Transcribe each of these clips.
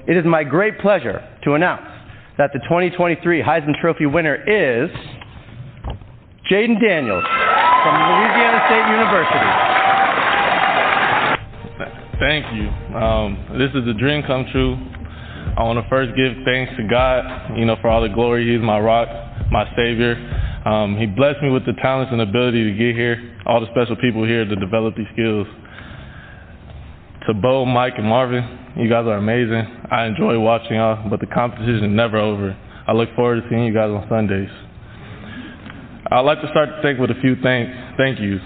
it is my great pleasure to announce that the 2023 Heisman Trophy winner is Jayden Daniels from Louisiana State University. Thank you. This is a dream come true. I want to first give thanks to God, for all the glory. He's my rock, my savior. He blessed me with the talents and ability to get here, all the special people here to develop these skills. To Bo, Mike, and Marvin, you guys are amazing. I enjoy watching y'all, but the competition is never over. I look forward to seeing you guys on Sundays. I'd like to start the thing with a few thank yous.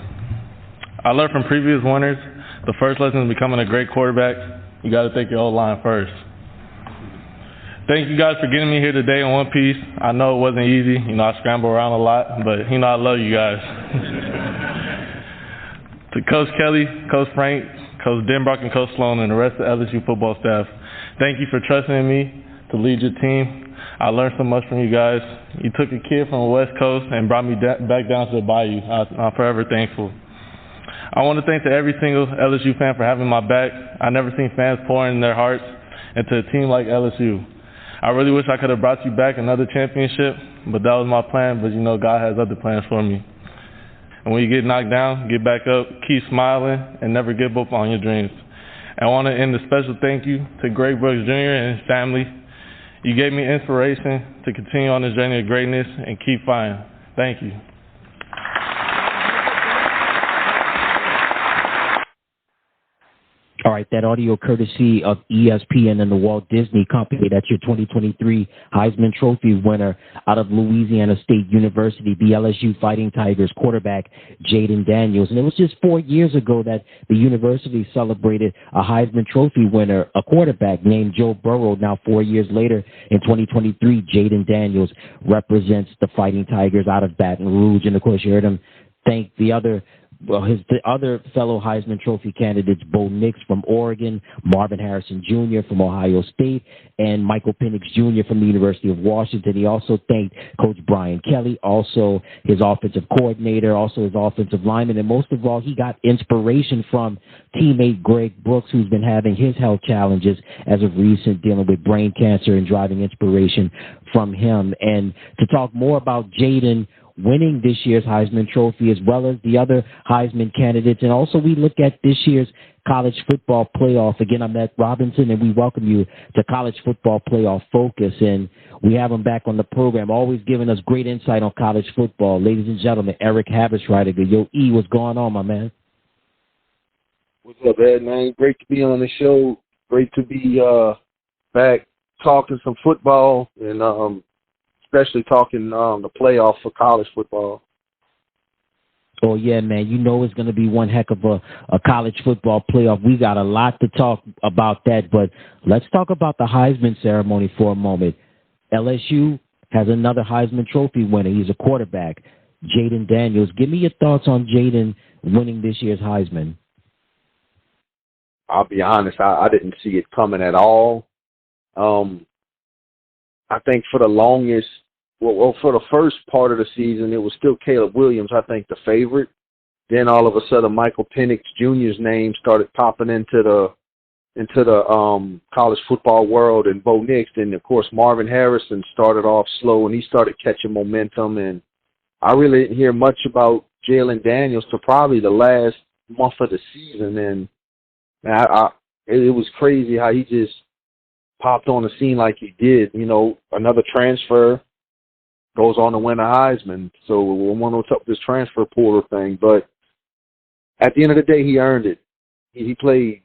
I learned from previous winners, the first lesson is becoming a great quarterback, you got to think your O-line first. Thank you guys for getting me here today in one piece. I know it wasn't easy. I scramble around a lot, but I love you guys. To Coach Kelly, Coach Frank, Coach Denbrock, and Coach Sloan, and the rest of the LSU football staff, thank you for trusting in me to lead your team. I learned so much from you guys. You took a kid from the West Coast and brought me back down to the Bayou. I'm forever thankful. I want to thank to every single LSU fan for having my back. I never seen fans pouring their hearts into a team like LSU. I really wish I could have brought you back another championship, but that was my plan. But God has other plans for me. And when you get knocked down, get back up, keep smiling, and never give up on your dreams. And I want to end a special thank you to Greg Brooks Jr. and his family. You gave me inspiration to continue on this journey of greatness and keep fighting. Thank you. All right, that audio courtesy of ESPN and the Walt Disney Company. That's your 2023 Heisman Trophy winner out of Louisiana State University, the LSU Fighting Tigers quarterback, Jayden Daniels. And it was just 4 years ago that the university celebrated a Heisman Trophy winner, a quarterback named Joe Burrow. Now, 4 years later, in 2023, Jayden Daniels represents the Fighting Tigers out of Baton Rouge. And, of course, you heard him thank the other fellow Heisman Trophy candidates, Bo Nix from Oregon, Marvin Harrison Jr. from Ohio State, and Michael Penix Jr. from the University of Washington. He also thanked Coach Brian Kelly, also his offensive coordinator, also his offensive lineman, and most of all, he got inspiration from teammate Greg Brooks, who's been having his health challenges as of recent, dealing with brain cancer, and driving inspiration from him. And to talk more about Jayden winning this year's Heisman Trophy, as well as the other Heisman candidates. And also we look at this year's college football playoff. Again, I'm Matt Robinson, and we welcome you to College Football Playoff Focus. And we have him back on the program, always giving us great insight on college football. Ladies and gentlemen, Eric Habersreiter. Yo, E, what's going on, my man? What's up, Ed, man? Great to be on the show. Great to be back talking some football and especially talking the playoff for college football. Oh, yeah, man. It's going to be one heck of a college football playoff. We got a lot to talk about that, but let's talk about the Heisman ceremony for a moment. LSU has another Heisman Trophy winner. He's a quarterback, Jayden Daniels. Give me your thoughts on Jayden winning this year's Heisman. I'll be honest, I didn't see it coming at all. I think for the longest, for the first part of the season, it was still Caleb Williams, I think, the favorite. Then all of a sudden, Michael Penix Jr.'s name started popping into the college football world, and Bo Nix. And, of course, Marvin Harrison started off slow, and he started catching momentum. And I really didn't hear much about Jayden Daniels till probably the last month of the season. And it was crazy how he just popped on the scene like he did. Another transfer goes on to win a Heisman. So we'll want to talk this transfer portal thing. But at the end of the day, he earned it. He played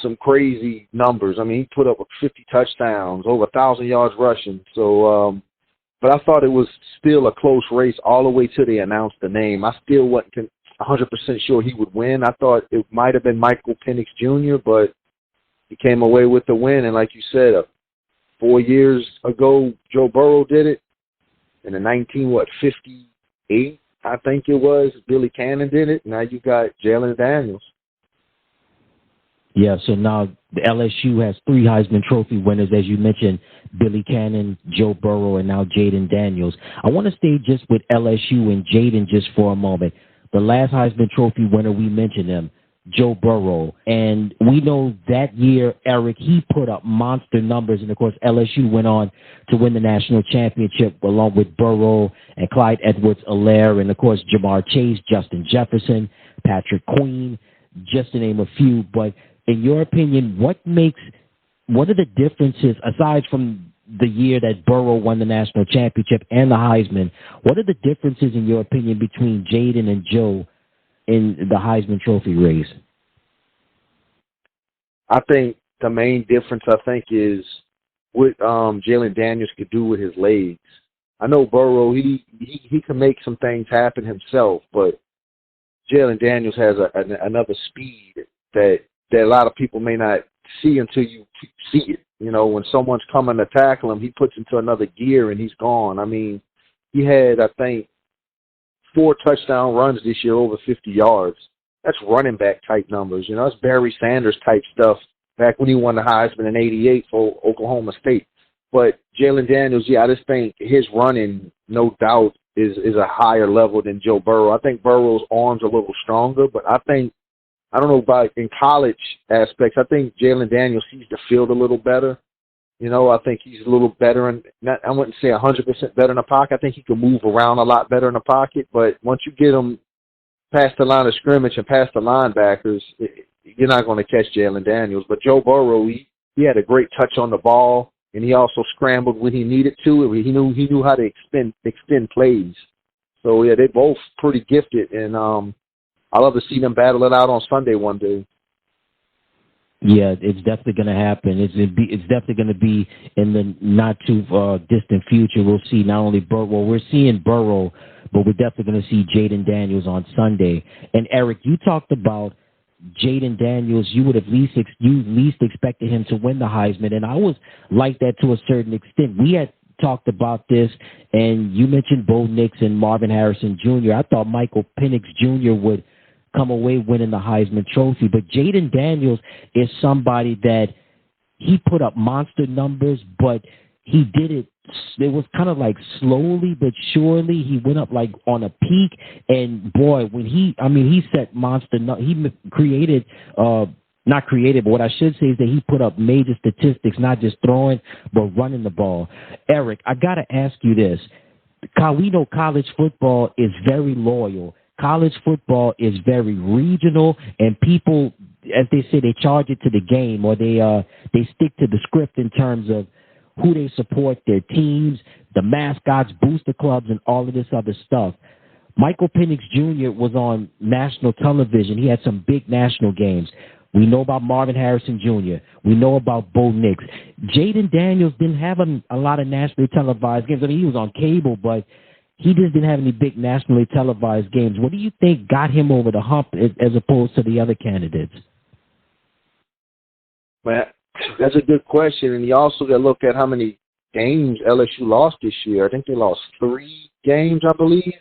some crazy numbers. I mean, he put up 50 touchdowns, over 1,000 yards rushing. So, but I thought it was still a close race all the way till they announced the name. I still wasn't 100% sure he would win. I thought it might have been Michael Penix Jr., but he came away with the win. And like you said, 4 years ago, Joe Burrow did it. And in 58, I think it was, Billy Cannon did it. Now you got Jayden Daniels. Yeah, so now the LSU has 3 Heisman Trophy winners, as you mentioned, Billy Cannon, Joe Burrow, and now Jayden Daniels. I want to stay just with LSU and Jayden just for a moment. The last Heisman Trophy winner, we mentioned him, Joe Burrow. And we know that year, Eric, he put up monster numbers. And, of course, LSU went on to win the national championship along with Burrow and Clyde Edwards-Helaire and, of course, Jamar Chase, Justin Jefferson, Patrick Queen, just to name a few. But in your opinion, what are the differences, aside from the year that Burrow won the national championship and the Heisman, what are the differences, in your opinion, between Jaden and Joe in the Heisman Trophy race? I think the main difference, is what Jalen Daniels could do with his legs. I know Burrow, he can make some things happen himself, but Jalen Daniels has another speed that a lot of people may not see until you see it. You know, when someone's coming to tackle him, he puts into another gear and he's gone. I mean, he had, I think, 4 touchdown runs this year over 50 yards. That's running back type numbers. You know, that's Barry Sanders type stuff back when he won the Heisman in '88 for Oklahoma State. But Jalen Daniels, I just think his running, no doubt, is a higher level than Joe Burrow. I think Burrow's arms are a little stronger, but I don't know about in college aspects, I think Jalen Daniels sees the field a little better. You know, I think he's a little better, I wouldn't say 100% better in the pocket. I think he can move around a lot better in the pocket. But once you get him past the line of scrimmage and past the linebackers, you're not going to catch Jalen Daniels. But Joe Burrow, he had a great touch on the ball, and he also scrambled when he needed to. He knew how to extend plays. So, yeah, they're both pretty gifted, and I love to see them battle it out on Sunday one day. Yeah, it's definitely going to happen. It's definitely going to be in the not too distant future. We'll see not only Burrow. Well, we're seeing Burrow, but we're definitely going to see Jaden Daniels on Sunday. And Eric, you talked about Jaden Daniels. You would have least expected him to win the Heisman, and I was like that to a certain extent. We had talked about this, and you mentioned Bo Nix and Marvin Harrison Jr. I thought Michael Penix Jr. would come away winning the Heisman Trophy. But Jaden Daniels is somebody that he put up monster numbers, but he did it. It was kind of like slowly but surely. He went up like on a peak, and boy, when he set monster. He created. Not created, but what I should say is that he put up major statistics, not just throwing, but running the ball. Eric, I got to ask you this. We know college football is very loyal. College football is very regional, and people, as they say, they charge it to the game, or they stick to the script in terms of who they support, their teams, the mascots, booster clubs, and all of this other stuff. Michael Penix Jr. was on national television. He had some big national games. We know about Marvin Harrison Jr. We know about Bo Nix. Jaden Daniels didn't have a lot of nationally televised games. I mean, he was on cable, but he just didn't have any big nationally televised games. What do you think got him over the hump as opposed to the other candidates? Well, that's a good question. And you also got to look at how many games LSU lost this year. I think they lost 3 games, I believe.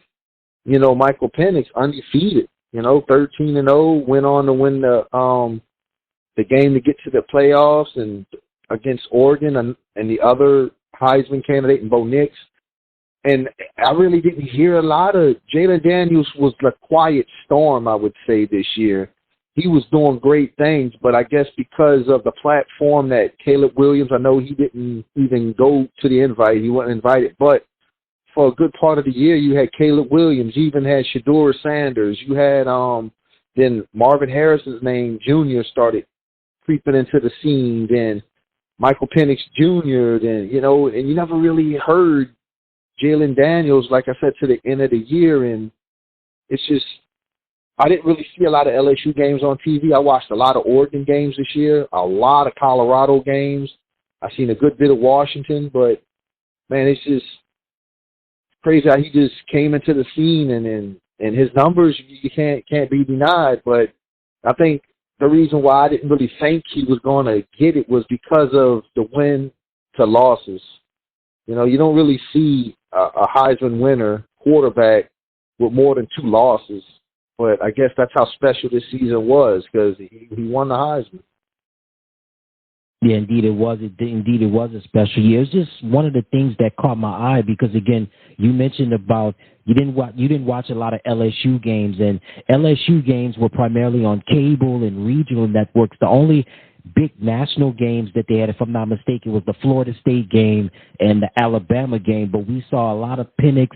You know, Michael Penix, undefeated. 13-0, went on to win the game to get to the playoffs and against Oregon and the other Heisman candidate in Bo Nix. And I really didn't hear a lot of Jalen Daniels. Was the quiet storm, I would say, this year. He was doing great things, but I guess because of the platform that Caleb Williams, I know he didn't even go to the invite. He wasn't invited, but for a good part of the year, you had Caleb Williams. You even had Shedeur Sanders. You had then Marvin Harrison's name, Jr., started creeping into the scene. Then Michael Penix Jr., then, and you never really heard Jalen Daniels, like I said, to the end of the year. And it's just, I didn't really see a lot of LSU games on TV. I watched a lot of Oregon games this year, a lot of Colorado games. I've seen a good bit of Washington, but, man, it's just crazy how he just came into the scene, and his numbers you can't be denied. But I think the reason why I didn't really think he was going to get it was because of the win to losses. You don't really see a Heisman winner quarterback with more than 2 losses. But I guess that's how special this season was, because he won the Heisman. Yeah, indeed it was. Indeed it was a special year. It's just one of the things that caught my eye because again, you mentioned about you didn't watch a lot of LSU games, and LSU games were primarily on cable and regional networks. The only big national games that they had, if I'm not mistaken, was the Florida State game and the Alabama game. But we saw a lot of Penix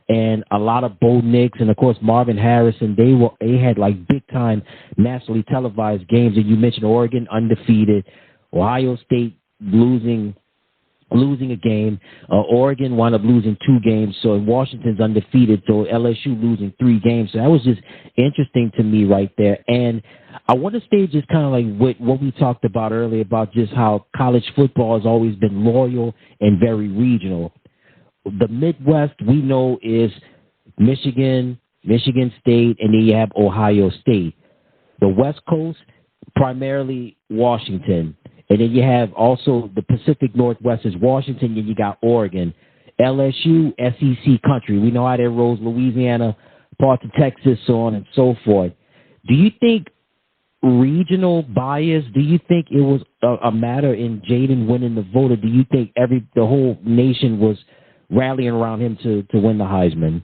and a lot of Bo Nix and of course Marvin Harrison. They had like big time nationally televised games. And you mentioned Oregon undefeated. Ohio State losing a game. Oregon wound up losing 2 games. So Washington's undefeated. So LSU losing 3 games. So that was just interesting to me right there. And I want to stay just kind of like with what we talked about earlier about just how college football has always been loyal and very regional. The Midwest we know is Michigan, Michigan State, and then you have Ohio State. The West Coast, primarily Washington. And then you have also the Pacific Northwest is Washington, and you got Oregon. LSU, SEC country. We know how that rolls, Louisiana, parts of Texas, so on and so forth. Do you think regional bias, do you think it was a matter in Jaden winning the vote, or do you think the whole nation was rallying around him to win the Heisman?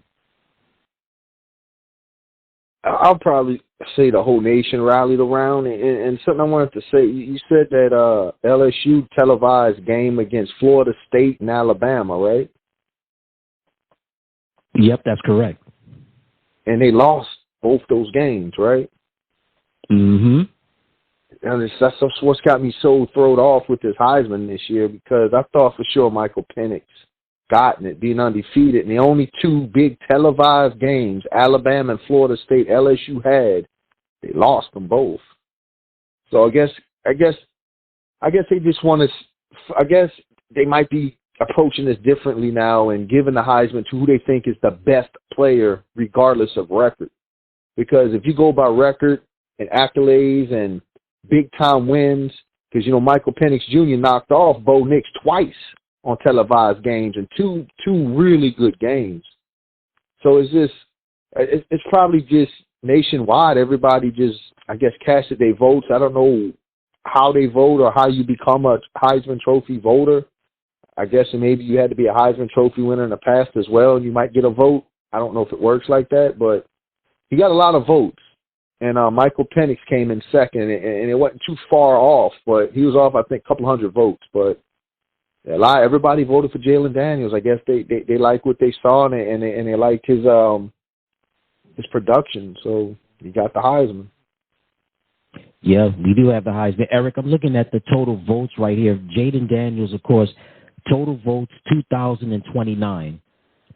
I'll probably say the whole nation rallied around. And something I wanted to say, you said that LSU televised game against Florida State and Alabama, right? Yep, that's correct. And they lost both those games, right? Mm-hmm. And that's what's got me so thrown off with this Heisman this year, because I thought for sure Michael Penix gotten it, being undefeated. And the only 2 big televised games, Alabama and Florida State, LSU had, they lost them both. So I guess they just want to. I guess they might be approaching this differently now and giving the Heisman to who they think is the best player, regardless of record. Because if you go by record and accolades and big time wins, because Michael Penix Jr. knocked off Bo Nix twice on televised games and two really good games. So it's probably just nationwide. Everybody just, I guess, casted their votes. I don't know how they vote or how you become a Heisman Trophy voter. I guess maybe you had to be a Heisman Trophy winner in the past as well, and you might get a vote. I don't know if it works like that, but he got a lot of votes. And Michael Penix came in second, and it wasn't too far off, but he was off, I think, a couple hundred votes. But everybody voted for Jalen Daniels. I guess they like what they saw, and they liked his production. So he got the Heisman. Yeah, we do have the Heisman. Eric, I'm looking at the total votes right here. Jaden Daniels, of course, total votes 2,029.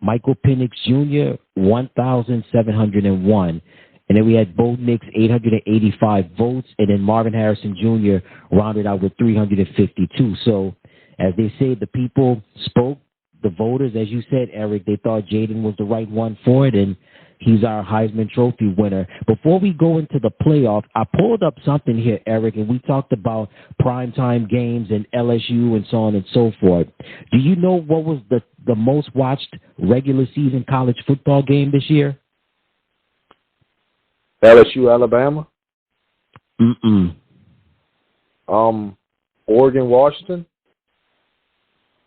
Michael Penix Jr., 1,701. And then we had Bo Nix, 885 votes, and then Marvin Harrison Jr. rounded out with 352. So, as they say, the people spoke. The voters, as you said, Eric, they thought Jaden was the right one for it, and he's our Heisman Trophy winner. Before we go into the playoff, I pulled up something here, Eric, and we talked about primetime games and LSU and so on and so forth. Do you know what was the most watched regular season college football game this year? LSU, Alabama? Mm-mm. Oregon, Washington?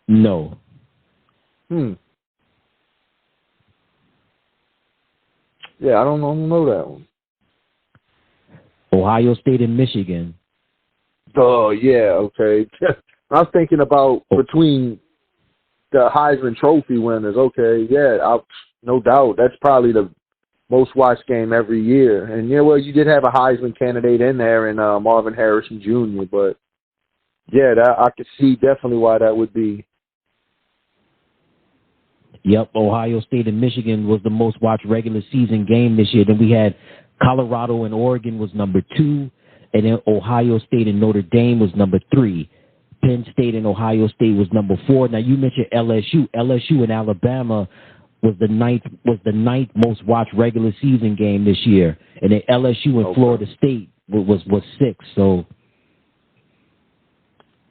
No. Yeah, I don't know that one. Ohio State and Michigan. Oh, yeah, okay. I was thinking about between the Heisman Trophy winners. Okay, yeah, no doubt. That's probably the most watched game every year. And, well, you did have a Heisman candidate in there in Marvin Harrison Jr., but, yeah, I could see definitely why that would be. Yep, Ohio State and Michigan was the most watched regular season game this year. Then we had Colorado and Oregon was number 2, and then Ohio State and Notre Dame was number 3. Penn State and Ohio State was number 4. Now you mentioned LSU. LSU and Alabama was the ninth most watched regular season game this year, and then LSU and Florida State was 6. So,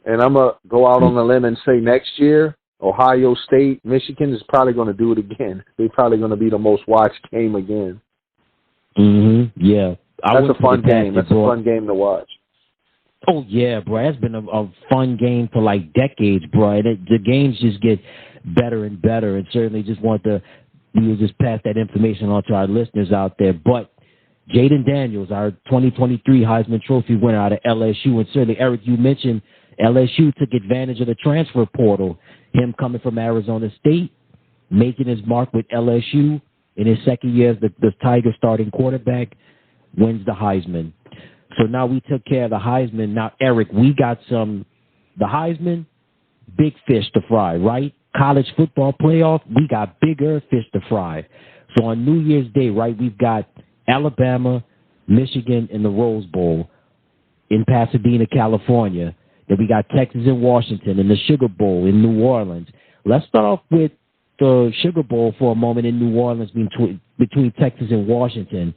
and I'm gonna go out on a limb and say next year, Ohio State, Michigan is probably going to do it again. They're probably going to be the most watched game again. Mm-hmm. Yeah. That's a fun game. That's a fun game to watch. Oh yeah, bro. It's been a fun game for like decades, bro. And the games just get better and better. And certainly just want to we will just pass that information on to our listeners out there. But Jaden Daniels, our 2023 Heisman Trophy winner out of LSU, and certainly Eric, you mentioned LSU took advantage of the transfer portal. Him coming from Arizona State, making his mark with LSU in his second year as the Tiger starting quarterback, wins the Heisman. So now we took care of the Heisman. Now, Eric, we got the Heisman, big fish to fry, right? College football playoff, we got bigger fish to fry. So on New Year's Day, right, we've got Alabama, Michigan in the Rose Bowl in Pasadena, California. Then we got Texas and Washington in the Sugar Bowl in New Orleans. Let's start off with the Sugar Bowl for a moment in New Orleans between Texas and Washington.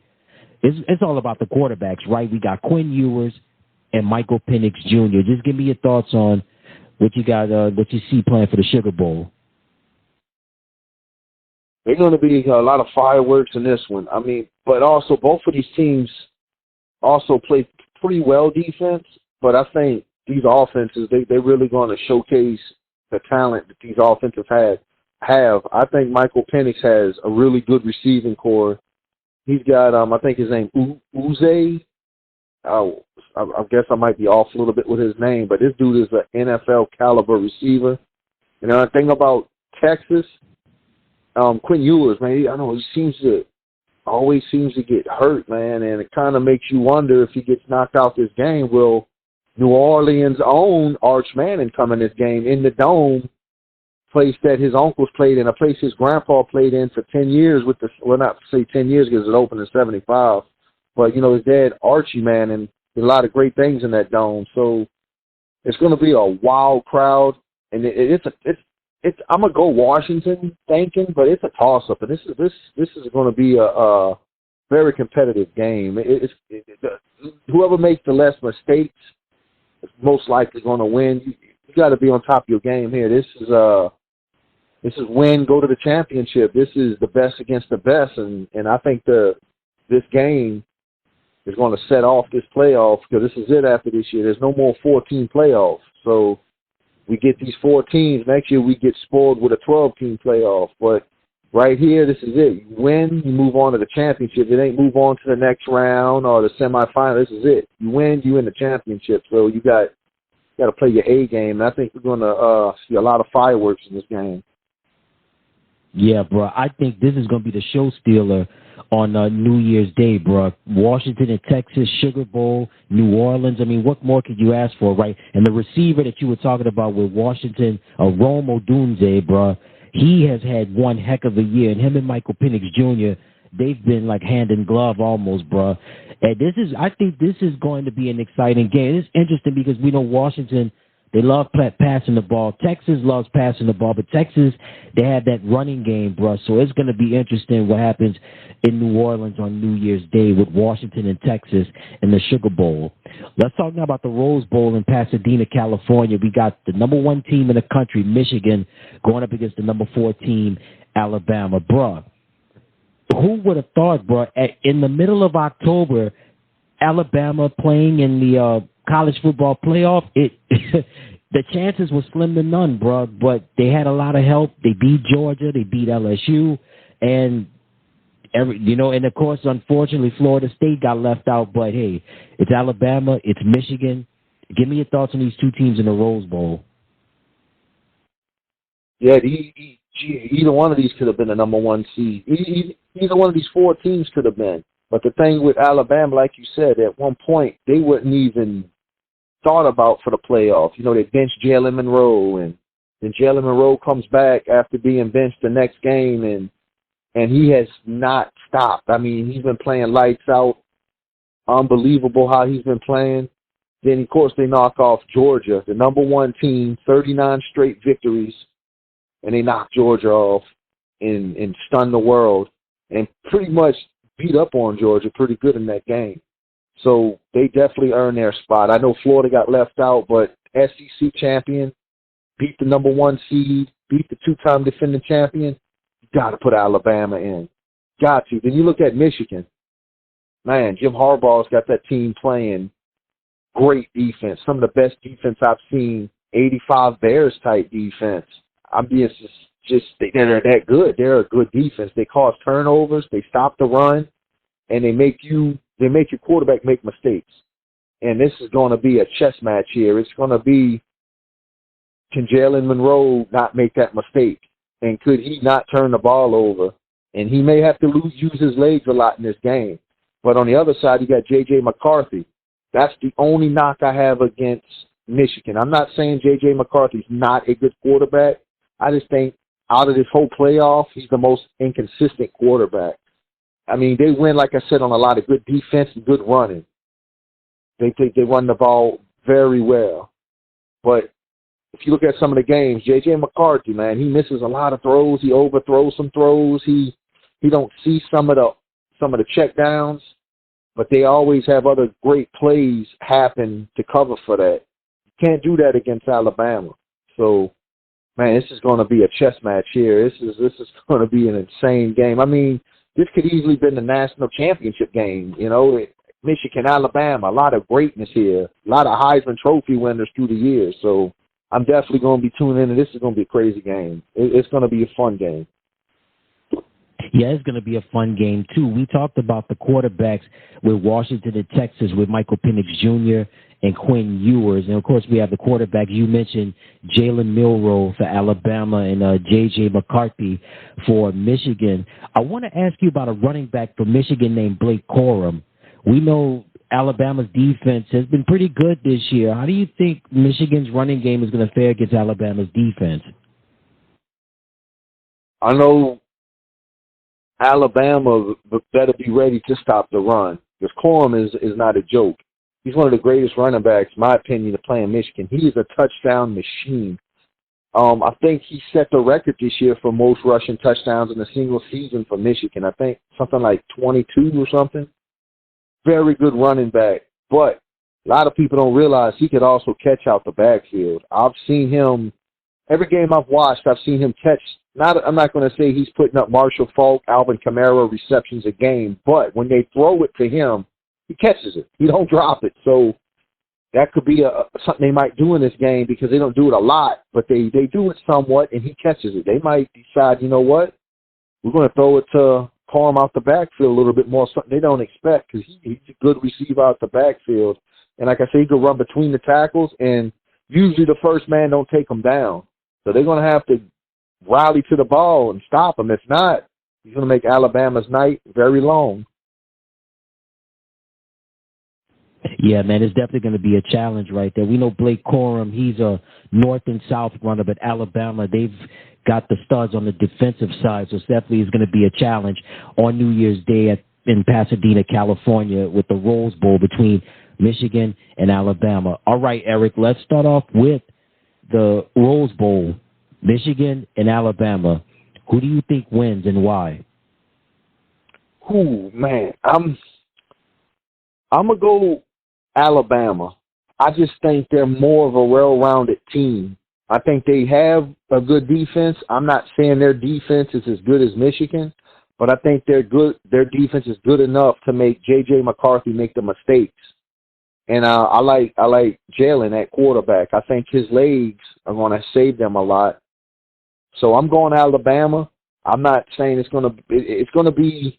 It's all about the quarterbacks, right? We got Quinn Ewers and Michael Penix Jr. Just give me your thoughts on what you got, what you see playing for the Sugar Bowl. There's going to be a lot of fireworks in this one. I mean, but also both of these teams also play pretty well defense, but I think these offenses, they're really going to showcase the talent that these offenses have. I think Michael Penix has a really good receiving core. He's got, I think his name, Uze. I guess I might be off a little bit with his name, but this dude is an NFL caliber receiver. You know, the thing about Texas, Quinn Ewers, man, I know he always seems to get hurt, man, and it kind of makes you wonder if he gets knocked out this game, will New Orleans' own Arch Manning come in this game in the Dome, place that his uncles played in, a place his grandpa played in for 10 years not say 10 years because it opened in 75, but, you know, his dad, Archie Manning, did a lot of great things in that Dome. So it's going to be a wild crowd, and I'm going to go Washington thinking, but it's a toss-up, and this is going to be a very competitive game. Whoever makes the less mistakes is most likely going to win. You got to be on top of your game here. This is win, go to the championship. This is the best against the best, and I think this game is going to set off this playoff because this is it after this year. There's no more 14 playoffs. So we get these 4 teams. Next year we get spoiled with a 12-team playoff. But right here, this is it. You win, you move on to the championship. It ain't move on to the next round or the semifinal. This is it. You win, you win the championship. So you got to play your A game. And I think we're going to see a lot of fireworks in this game. Yeah, bro. I think this is going to be the show stealer on New Year's Day, bro. Washington and Texas, Sugar Bowl, New Orleans. I mean, what more could you ask for, right? And the receiver that you were talking about with Washington, Rome Odunze, bro, he has had one heck of a year. And him and Michael Penix Jr., they've been like hand in glove almost, bro. And I think this is going to be an exciting game. It's interesting because we know Washington, they love passing the ball. Texas loves passing the ball, but Texas, they have that running game, bro. So it's going to be interesting what happens in New Orleans on New Year's Day with Washington and Texas in the Sugar Bowl. Let's talk now about the Rose Bowl in Pasadena, California. We got the number 1 team in the country, Michigan, going up against the number 4 team, Alabama. Bro, who would have thought, bro, in the middle of October, Alabama playing in the college football playoff, the chances were slim to none, bro, but they had a lot of help. They beat Georgia, they beat LSU, and and of course, unfortunately, Florida State got left out, but hey, it's Alabama, it's Michigan. Give me your thoughts on these 2 teams in the Rose Bowl. Yeah, either one of these could have been the number 1 seed. Either one of these 4 teams could have been. But the thing with Alabama, like you said, at one point, they wouldn't even thought about for the playoffs. You know, they benched Jalen Monroe, and then Jalen Monroe comes back after being benched the next game, and he has not stopped. I mean, he's been playing lights out. Unbelievable how he's been playing. Then, of course, they knock off Georgia, the number 1 team, 39 straight victories, and they knock Georgia off and stun the world and pretty much beat up on Georgia pretty good in that game. So they definitely earned their spot. I know Florida got left out, but SEC champion, beat the number 1 seed, beat the 2-time defending champion. You got to put Alabama in. Got to. Then you look at Michigan. Man, Jim Harbaugh's got that team playing great defense, some of the best defense I've seen, 85 Bears type defense. I'm being they're that good. They're a good defense. They cause turnovers, they stop the run, and they make your quarterback make mistakes. And this is going to be a chess match here. It's going to be, can Jalen Monroe not make that mistake? And could he not turn the ball over? And he may have to use his legs a lot in this game. But on the other side, you got J.J. McCarthy. That's the only knock I have against Michigan. I'm not saying J.J. McCarthy's not a good quarterback. I just think out of this whole playoff, he's the most inconsistent quarterback. I mean, they win, like I said, on a lot of good defense and good running. They run the ball very well. But if you look at some of the games, J.J. McCarthy, man, he misses a lot of throws. He overthrows some throws. He don't see some of the check downs, but they always have other great plays happen to cover for that. You can't do that against Alabama. So, man, this is going to be a chess match here. This is going to be an insane game. I mean, this could easily been the national championship game, you know. Michigan, Alabama, a lot of greatness here, a lot of Heisman Trophy winners through the years. So I'm definitely going to be tuning in, and this is going to be a crazy game. It's going to be a fun game. Yeah, it's going to be a fun game, too. We talked about the quarterbacks with Washington and Texas with Michael Penix Jr. and Quinn Ewers. And, of course, we have the quarterbacks. You mentioned Jalen Milroe for Alabama and J.J. McCarthy for Michigan. I want to ask you about a running back for Michigan named Blake Corum. We know Alabama's defense has been pretty good this year. How do you think Michigan's running game is going to fare against Alabama's defense? I know Alabama better be ready to stop the run, because Corum is not a joke. He's one of the greatest running backs, in my opinion, to play in Michigan. He is a touchdown machine. I think he set the record this year for most rushing touchdowns in a single season for Michigan. I think something like 22 or something. Very good running back. But a lot of people don't realize he could also catch out the backfield. I've seen him, every game I've watched, I've seen him catch. I'm not going to say he's putting up Marshall Faulk, Alvin Kamara receptions a game, but when they throw it to him, he catches it. He don't drop it. So that could be something they might do in this game, because they don't do it a lot, but they do it somewhat, and he catches it. They might decide, you know what, we're going to throw it to Corum out the backfield a little bit more, something they don't expect, because he's a good receiver out the backfield. And like I say, he can run between the tackles, and usually the first man don't take him down. So they're going to have to rally to the ball and stop him. If not, he's going to make Alabama's night very long. Yeah, man, it's definitely going to be a challenge right there. We know Blake Corum, he's a north and south runner, but Alabama, they've got the studs on the defensive side, so it's definitely going to be a challenge on New Year's Day in Pasadena, California, with the Rose Bowl between Michigan and Alabama. All right, Eric, let's start off with the Rose Bowl, Michigan and Alabama. Who do you think wins and why? Ooh, man, I'm going to go Alabama. I just think they're more of a well-rounded team. I think they have a good defense. I'm not saying their defense is as good as Michigan, but I think they're good. Their defense is good enough to make J.J. McCarthy make the mistakes. And I like Jalen at quarterback. I think his legs are going to save them a lot. So I'm going Alabama. I'm not saying it's going to be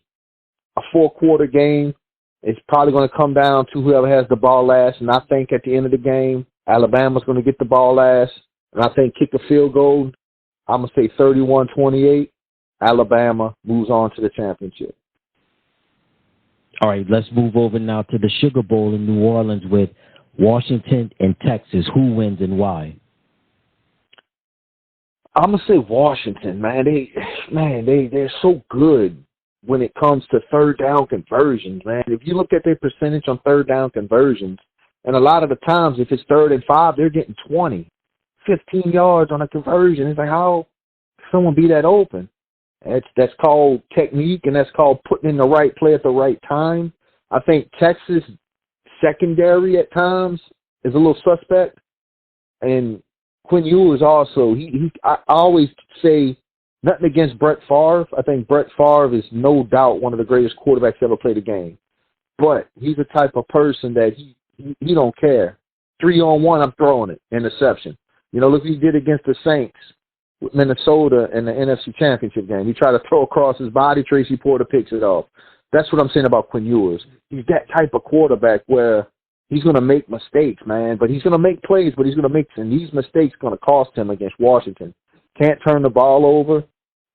a 4-quarter game. It's probably going to come down to whoever has the ball last. And I think at the end of the game, Alabama's going to get the ball last. And I think kick a field goal. I'm going to say 31-28. Alabama moves on to the championship. All right, let's move over now to the Sugar Bowl in New Orleans with Washington and Texas. Who wins and why? I'm going to say Washington, man. They're so good when it comes to third down conversions, man. If you look at their percentage on third down conversions, and a lot of the times if it's 3rd and 5, they're getting 20, 15 yards on a conversion. It's like, how can someone be that open? That's called technique, and that's called putting in the right play at the right time. I think Texas secondary at times is a little suspect, and Quinn Ewers also. I always say nothing against Brett Favre. I think Brett Favre is no doubt one of the greatest quarterbacks ever played the game. But he's the type of person that He don't care. 3-on-1, I'm throwing it. Interception. Look what he did against the Saints with Minnesota in the NFC Championship game. He tried to throw across his body. Tracy Porter picks it off. That's what I'm saying about Quinn Ewers. He's that type of quarterback where he's going to make mistakes, man. But he's going to make plays, but he's going to make – and these mistakes going to cost him against Washington. Can't turn the ball over.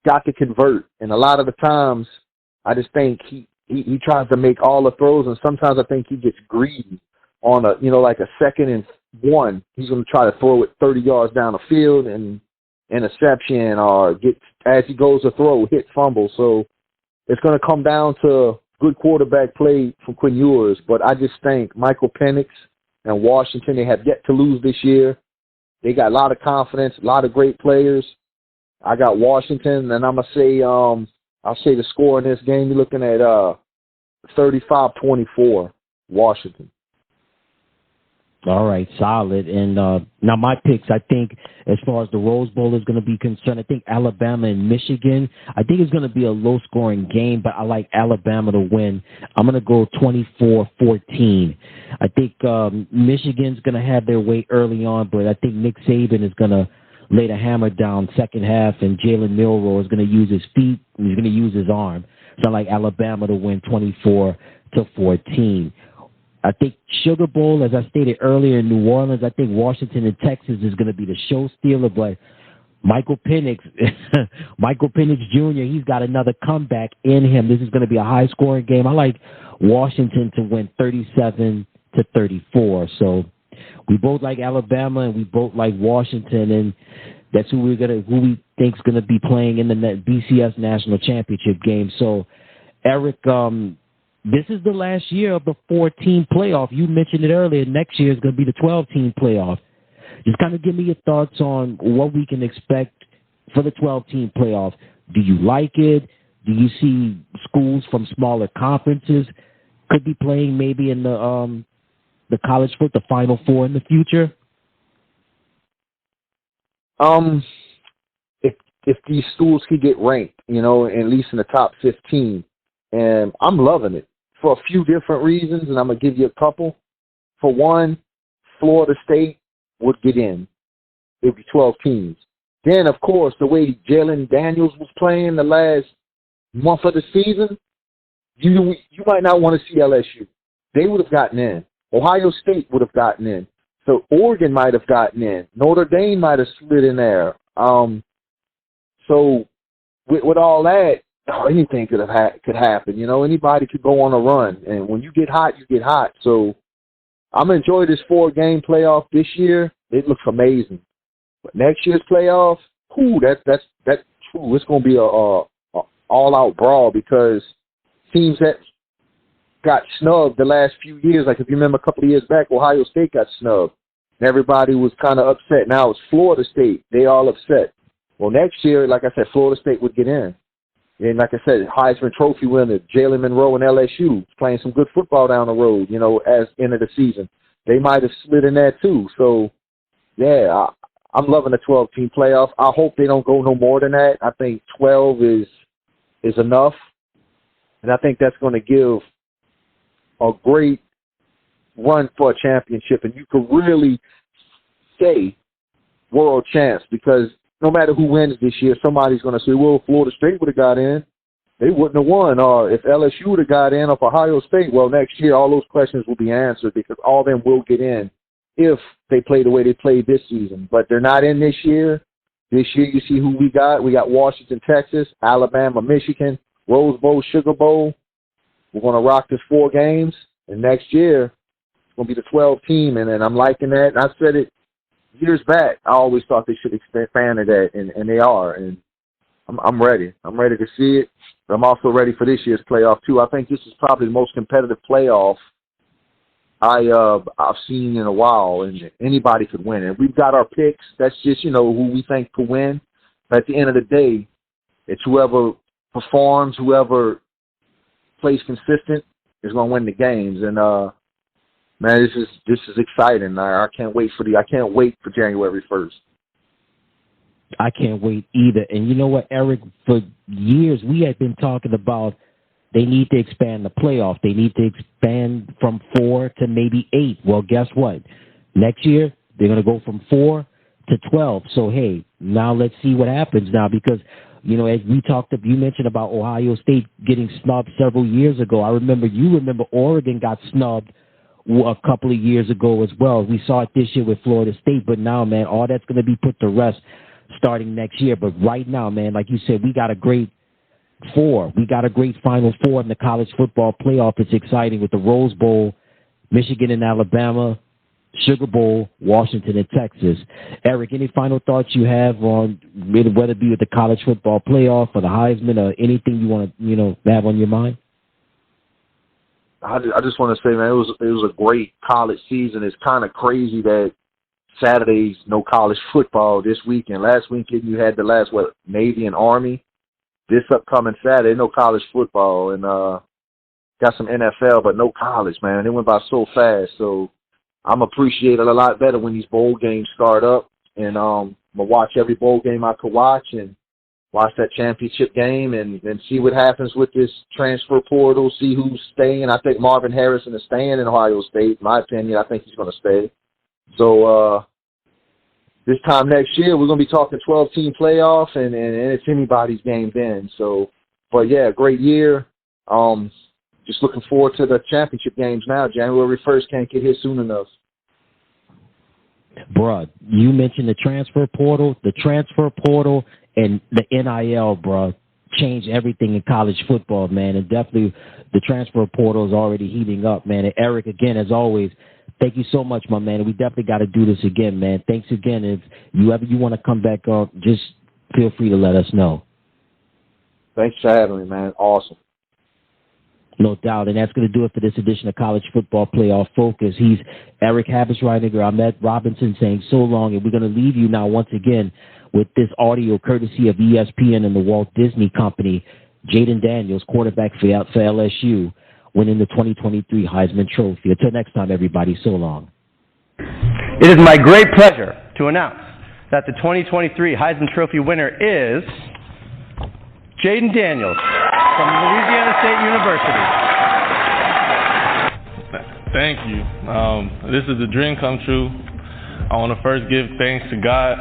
Got to convert. And a lot of the times, I just think he tries to make all the throws, and sometimes I think he gets greedy on like a 2nd and 1. He's going to try to throw it 30 yards down the field and interception, or as he goes to throw, hit fumble. So it's going to come down to good quarterback play from Quinn Ewers. But I just think Michael Penix and Washington, they have yet to lose this year. They got a lot of confidence, a lot of great players. I got Washington, and I'm going to say I'll say the score in this game, you're looking at 35-24, Washington. All right, solid. And now my picks, I think, as far as the Rose Bowl is going to be concerned, I think Alabama and Michigan, I think it's going to be a low-scoring game, but I like Alabama to win. I'm going to go 24-14. I think Michigan's going to have their way early on, but I think Nick Saban is going to lay the hammer down second half, and Jalen Milroe is going to use his feet, and he's going to use his arm. So I like Alabama to win 24-14. I think Sugar Bowl, as I stated earlier, in New Orleans, I think Washington and Texas is going to be the show stealer, but Michael Penix Jr., he's got another comeback in him. This is going to be a high-scoring game. I like Washington to win 37-34. So we both like Alabama and we both like Washington, and that's who we think is going to be playing in the BCS National Championship game. So, Eric, this is the last year of the 4-team playoff. You mentioned it earlier. Next year is going to be the 12-team playoff. Just kind of give me your thoughts on what we can expect for the 12-team playoff. Do you like it? Do you see schools from smaller conferences could be playing maybe in the college foot, the Final Four in the future? If these schools could get ranked, at least in the top 15, and I'm loving it for a few different reasons, and I'm going to give you a couple. For one, Florida State would get in. It would be 12 teams. Then, of course, the way Jalen Daniels was playing the last month of the season, you might not want to see LSU. They would have gotten in. Ohio State would have gotten in. So Oregon might have gotten in. Notre Dame might have slid in there. So with all that, anything could happen. Anybody could go on a run. And when you get hot, you get hot. So I'm going to enjoy this 4-game playoff this year. It looks amazing. But next year's playoff, it's going to be a all-out brawl, because teams that got snubbed the last few years, like if you remember a couple of years back, Ohio State got snubbed. And everybody was kind of upset. Now it's Florida State. They all upset. Well, next year, like I said, Florida State would get in. And like I said, Heisman Trophy winner Jalen Monroe and LSU playing some good football down the road, as end of the season. They might have slid in there too. So, yeah, I'm loving the 12-team playoff. I hope they don't go no more than that. I think 12 is enough. And I think that's going to give a great run for a championship. And you could really say world champs, because no matter who wins this year, somebody's going to say, well, Florida State would have got in. They wouldn't have won. Or if LSU would have got in, or if Ohio State, well, next year all those questions will be answered, because all of them will get in if they play the way they played this season. But they're not in this year. This year you see who we got. We got Washington, Texas, Alabama, Michigan, Rose Bowl, Sugar Bowl. We're going to rock this 4 games. And next year it's going to be the 12-team. And I'm liking that. And I said it years back. I always thought they should expand that, and they are. And I'm ready. I'm ready to see it. But I'm also ready for this year's playoff too. I think this is probably the most competitive playoff I've seen in a while, and anybody could win. And we've got our picks. That's just who we think could win. But at the end of the day, it's whoever performs, whoever plays consistent is going to win the games. And man, this is exciting. I can't wait for January 1st. I can't wait either. And you know what, Eric? For years we had been talking about they need to expand the playoff. They need to expand from 4 to maybe 8. Well, guess what? Next year, they're going to go from 4 to 12. So, hey, now let's see what happens now because, you know, as you mentioned about Ohio State getting snubbed several years ago. You remember Oregon got snubbed a couple of years ago as well. We saw it this year with Florida State, but now, man, all that's going to be put to rest starting next year. But right now, man, like you said, we got a great 4. We got a great Final Four in the college football playoff. It's exciting with the Rose Bowl, Michigan and Alabama, Sugar Bowl, Washington and Texas. Eric, any final thoughts you have on whether it be with the college football playoff or the Heisman or anything you want to, have on your mind? I just want to say, man, it was a great college season. It's kind of crazy that Saturday's no college football this weekend. Last weekend you had the Navy and Army. This upcoming Saturday, no college football, and got some NFL, but no college, man. It went by so fast, so I'm appreciating it a lot better when these bowl games start up, and I'm going to watch every bowl game I could watch and watch that championship game and see what happens with this transfer portal, see who's staying. I think Marvin Harrison is staying in Ohio State. In my opinion, I think he's going to stay. So this time next year, we're going to be talking 12-team playoff, and it's anybody's game then. So, but, yeah, great year. Just looking forward to the championship games now. January 1st can't get here soon enough. Bruh, you mentioned the transfer portal. The transfer portal and the NIL, bruh, changed everything in college football, man. And definitely the transfer portal is already heating up, man. And Eric, again, as always, thank you so much, my man. We definitely got to do this again, man. Thanks again. If you want to come back on, just feel free to let us know. Thanks for having me, man. Awesome. No doubt, and that's going to do it for this edition of College Football Playoff Focus. He's Eric Habisreiniger. I'm Ed Robinson saying so long, and we're going to leave you now once again with this audio courtesy of ESPN and the Walt Disney Company. Jaden Daniels, quarterback for LSU, winning the 2023 Heisman Trophy. Until next time, everybody, so long. It is my great pleasure to announce that the 2023 Heisman Trophy winner is Jaden Daniels from Louisiana State University. Thank you. This is a dream come true. I want to first give thanks to God,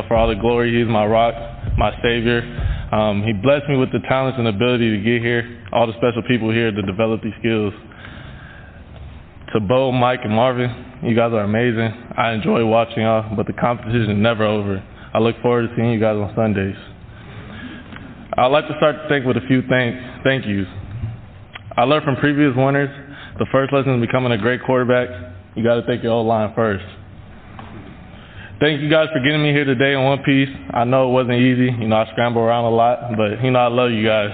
for all the glory. He's my rock, my savior. He blessed me with the talents and ability to get here, all the special people here to develop these skills. To Bo, Mike, and Marvin, you guys are amazing. I enjoy watching y'all, but the competition is never over. I look forward to seeing you guys on Sundays. I'd like to start the thing with a few thank yous. I learned from previous winners, the first lesson is becoming a great quarterback, you got to think your O-line first. Thank you guys for getting me here today in one piece. I know it wasn't easy. I scramble around a lot, but I love you guys.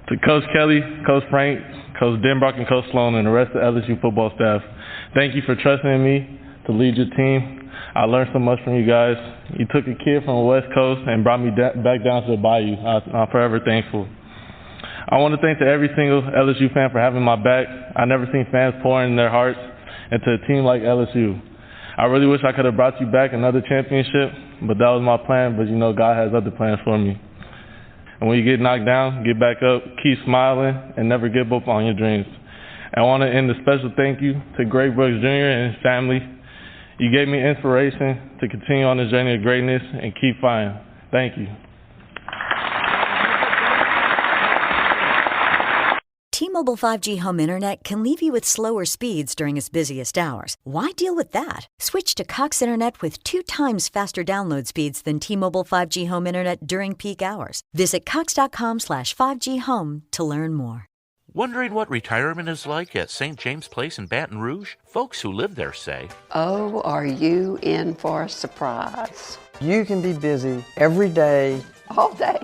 To Coach Kelly, Coach Frank, Coach Denbrock, and Coach Sloan, and the rest of the LSU football staff, thank you for trusting in me to lead your team. I learned so much from you guys. You took a kid from the West Coast and brought me back down to the Bayou. I'm forever thankful. I want to thank every single LSU fan for having my back. I've never seen fans pouring their hearts into a team like LSU. I really wish I could have brought you back another championship, but that was my plan. But God has other plans for me. And when you get knocked down, get back up, keep smiling, and never give up on your dreams. And I want to end a special thank you to Greg Brooks Jr. and his family. You gave me inspiration to continue on this journey of greatness and keep fighting. Thank you. T-Mobile 5G home internet can leave you with slower speeds during its busiest hours. Why deal with that? Switch to Cox Internet with 2 times faster download speeds than T-Mobile 5G home internet during peak hours. Visit cox.com/5G home to learn more. Wondering what retirement is like at St. James Place in Baton Rouge? Folks who live there say, "Oh, are you in for a surprise?" You can be busy every day. All day.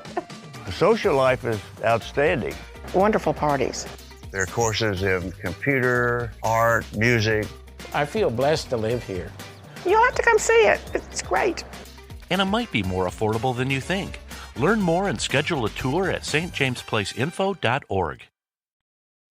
The social life is outstanding. Wonderful parties. There are courses in computer, art, music. I feel blessed to live here. You'll have to come see it. It's great. and it might be more affordable than you think. Learn more and schedule a tour at stjamesplaceinfo.org.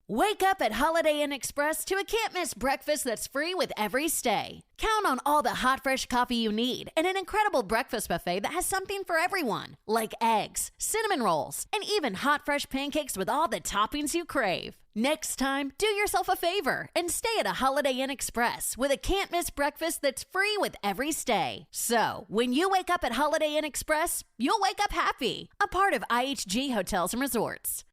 Wake up at Holiday Inn Express to a can't-miss breakfast that's free with every stay. Count on all the hot, fresh coffee you need and an incredible breakfast buffet that has something for everyone, like eggs, cinnamon rolls, and even hot, fresh pancakes with all the toppings you crave. Next time, do yourself a favor and stay at a Holiday Inn Express with a can't-miss breakfast that's free with every stay. So, when you wake up at Holiday Inn Express, you'll wake up happy. A part of IHG Hotels and Resorts.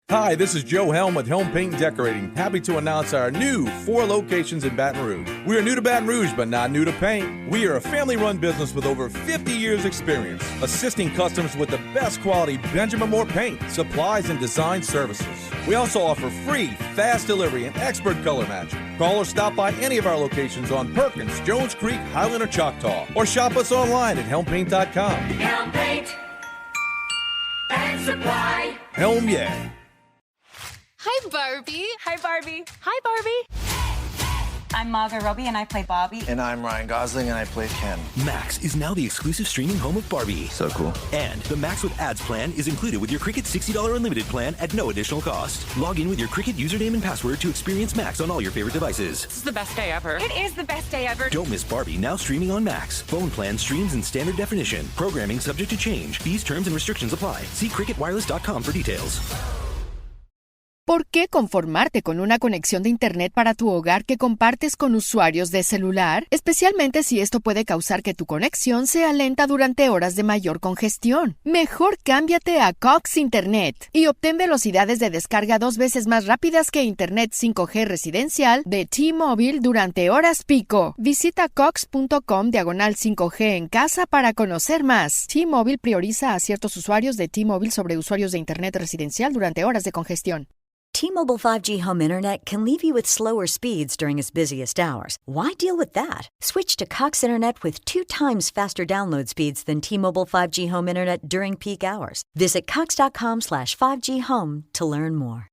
Hi, this is Joe Helm with Helm Paint and Decorating. Happy to announce our new 4 locations in Baton Rouge. We are new to Baton Rouge, but not new to paint. We are a family-run business with over 50 years experience, assisting customers with the best quality Benjamin Moore paint, supplies, and design services. We also offer free, fast delivery and expert color matching. Call or stop by any of our locations on Perkins, Jones Creek, Highland, or Choctaw, or shop us online at helmpaint.com. Helm Paint and Supply. Helm, yeah. Hi, Barbie. Hi, Barbie. Hi, Barbie. I'm Margot Robbie, and I play Barbie. And I'm Ryan Gosling, and I play Ken. Max is now the exclusive streaming home of Barbie. So cool. And the Max with Ads plan is included with your Cricket $60 unlimited plan at no additional cost. Log in with your Cricket username and password to experience Max on all your favorite devices. This is the best day ever. It is the best day ever. Don't miss Barbie, now streaming on Max. Phone plan streams in standard definition. Programming subject to change. Fees, terms, and restrictions apply. See cricketwireless.com for details. ¿Por qué conformarte con una conexión de Internet para tu hogar que compartes con usuarios de celular? Especialmente si esto puede causar que tu conexión sea lenta durante horas de mayor congestión. Mejor cámbiate a Cox Internet y obtén velocidades de descarga 2 veces más rápidas que Internet 5G residencial de T-Mobile durante horas pico. Visita cox.com/5G en casa para conocer más. T-Mobile prioriza a ciertos usuarios de T-Mobile sobre usuarios de Internet residencial durante horas de congestión. T-Mobile 5G Home Internet can leave you with slower speeds during its busiest hours. Why deal with that? Switch to Cox Internet with 2 times faster download speeds than T-Mobile 5G Home Internet during peak hours. Visit cox.com/5G Home to learn more.